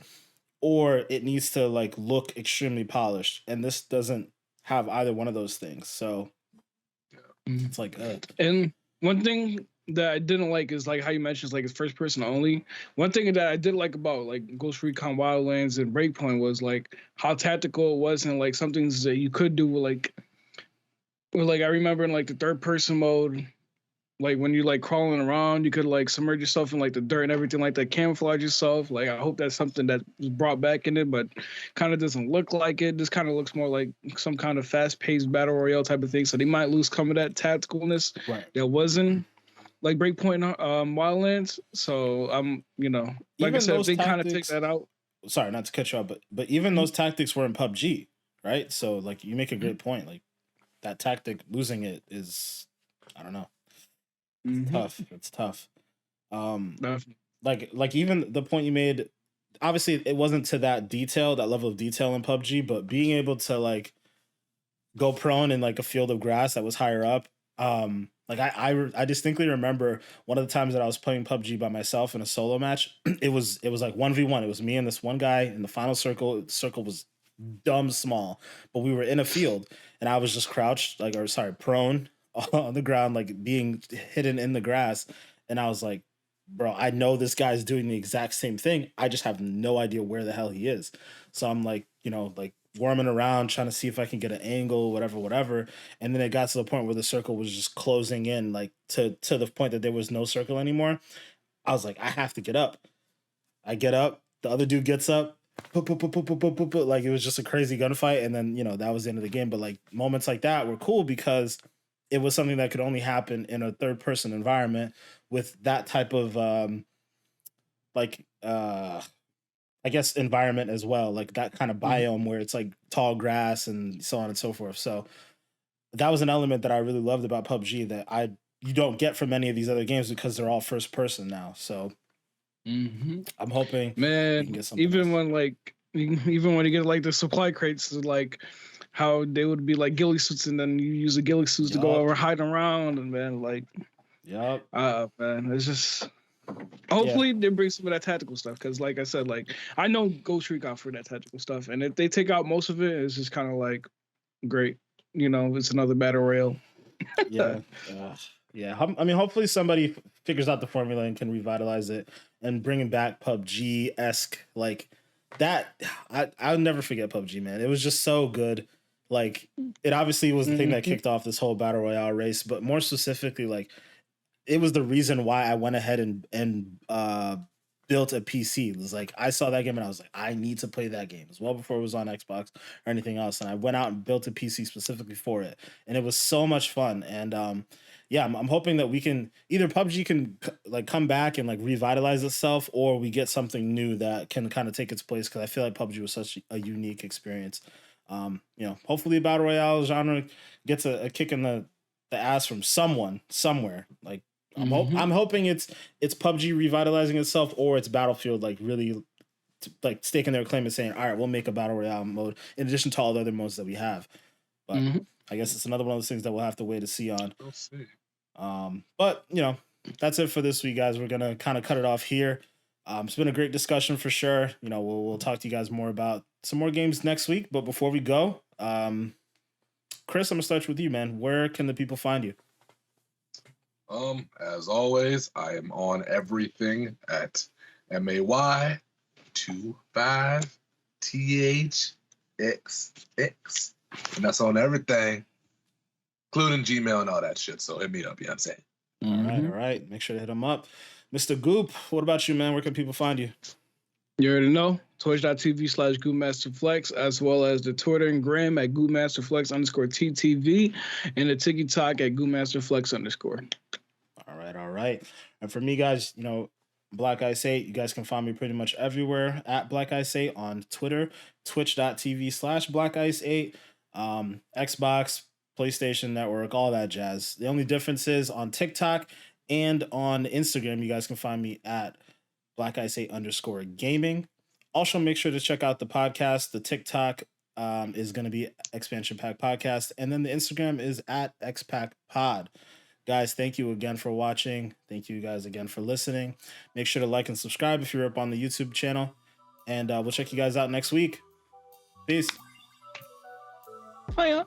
or it needs to like look extremely polished. And this doesn't have either one of those things. So it's like, and one thing that I didn't like is like how you mentioned like it's first person only. One thing that I did like about like Ghost Recon Wildlands and Breakpoint was like how tactical it was and like some things that you could do with like I remember in like the third person mode, like when you like crawling around, you could like submerge yourself in like the dirt and everything like that, camouflage yourself. Like I hope that's something that was brought back in it, but kind of doesn't look like it. This kind of looks more like some kind of fast paced battle royale type of thing. So they might lose some of that tacticalness that wasn't like Breakpoint Wildlands. So like I said, they kind of take that out. sorry, not to cut you off, but even those tactics were in PUBG, right? So like you make a great point. Like that tactic, losing it is, I don't know, tough. It's tough. Like even the point you made, obviously it wasn't to that detail, that level of detail in PUBG, but being able to like go prone in like a field of grass that was higher up. Like I distinctly remember one of the times that I was playing PUBG by myself in a solo match. It was like 1v1. It was me and this one guy in the final circle. The circle was dumb small, but we were in a field and I was just crouched, like, or sorry, prone on the ground, like being hidden in the grass. And I was like, bro, I know this guy's doing the exact same thing. I just have no idea where the hell he is. So I'm like, like warming around, trying to see if I can get an angle, whatever. And then it got to the point where the circle was just closing in, like to the point that there was no circle anymore. I was like, I have to get up. I get up. The other dude gets up. Like it was just a crazy gunfight. And then, that was the end of the game. But like moments like that were cool because it was something that could only happen in a third person environment with that type of I guess environment as well, like that kind of biome where it's like tall grass and so on and so forth. So that was an element that I really loved about PUBG that you don't get from many of these other games because they're all first person now. So I'm hoping, man, we can get something even else. when you get like the supply crates, like how they would be like ghillie suits, and then you use the ghillie suits to go over hiding around, and man, like, man, it's just. Hopefully they bring some of that tactical stuff because, like I said, like I know Ghost Recon for that tactical stuff, and if they take out most of it, it's just kind of like great. It's another battle royale. Yeah. I mean, hopefully somebody figures out the formula and can revitalize it and bring it back PUBG-esque like that. I'll never forget PUBG, man. It was just so good. Like it obviously was the thing that kicked off this whole battle royale race, but more specifically, like it was the reason why I went ahead and built a PC. It was like I saw that game and I was like, I need to play that game. It was well before it was on Xbox or anything else, and I went out and built a PC specifically for it, and it was so much fun. And I'm hoping that we can either PUBG can like come back and like revitalize itself, or we get something new that can kind of take its place because I feel like PUBG was such a unique experience. Hopefully, battle royale genre gets a kick in the ass from someone somewhere. Like I'm hoping it's PUBG revitalizing itself, or it's Battlefield like really like staking their claim and saying, all right, we'll make a battle royale mode in addition to all the other modes that we have. But I guess it's another one of those things that we'll have to wait to see on. We'll see. But that's it for this week, guys. We're gonna kind of cut it off here. It's been a great discussion for sure. We'll talk to you guys more about some more games next week. But before we go, Chris, I'm gonna start with you, man. Where can the people find you? As always, I am on everything at MAY25THXX. And that's on everything, including Gmail and all that shit. So hit me up, you know what I'm saying? All right. Make sure to hit him up. Mr. Goop, what about you, man? Where can people find you? You already know, twitch.tv/GoopMasterFlex, as well as the Twitter and Gram at GoopMasterFlex_TTV, and the TikTok at GoopMasterFlex_. All right. And for me, guys, Black Ice 8, you guys can find me pretty much everywhere at Black Ice 8 on Twitter, twitch.tv/Black Ice 8, Xbox, PlayStation Network, all that jazz. The only difference is on TikTok and on Instagram, you guys can find me at Black Ice 8_gaming. Also, make sure to check out the podcast. The TikTok is going to be Expansion Pack Podcast, and then the Instagram is at XPack Pod. Guys, thank you again for watching. Thank you guys again for listening. Make sure to like and subscribe if you're up on the YouTube channel, and we'll check you guys out next week. Peace. Hiya.